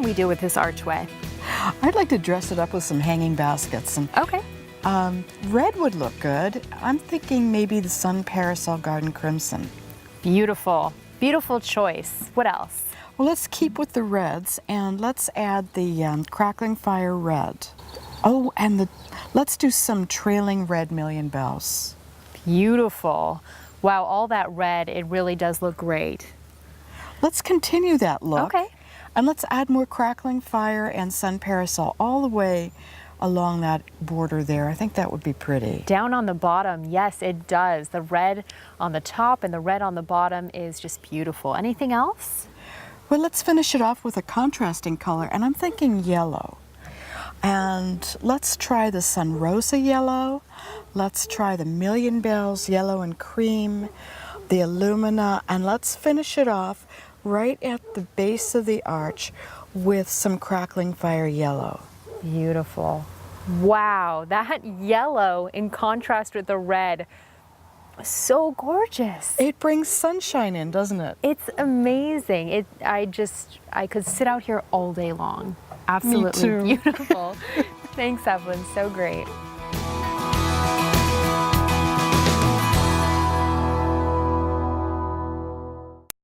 can we do with this archway? I'd like to dress it up with some hanging baskets. And Okay. red would look good. I'm thinking maybe the Sun Parasol Garden Crimson. Beautiful. Beautiful choice. What else? Well, let's keep with the reds and let's add the Crackling Fire Red. Oh, and let's do some Trailing Red Million Bells. Beautiful. Wow, all that red, it really does look great. Let's continue that look. Okay. And let's add more Crackling Fire and Sun Parasol all the way along that border there. I think that would be pretty. Down on the bottom, yes, it does. The red on the top and the red on the bottom is just beautiful. Anything else? Well, let's finish it off with a contrasting color, and I'm thinking yellow. And let's try the Sun Rosa yellow. Let's try the Million Bells yellow and cream, the Illumina, and let's finish it off right at the base of the arch with some Crackling Fire yellow. Beautiful. Wow, that yellow in contrast with the red, so gorgeous. It brings sunshine in, doesn't it? It's amazing. I could sit out here all day long. Absolutely Me too. Beautiful. Thanks, Evelyn. So great.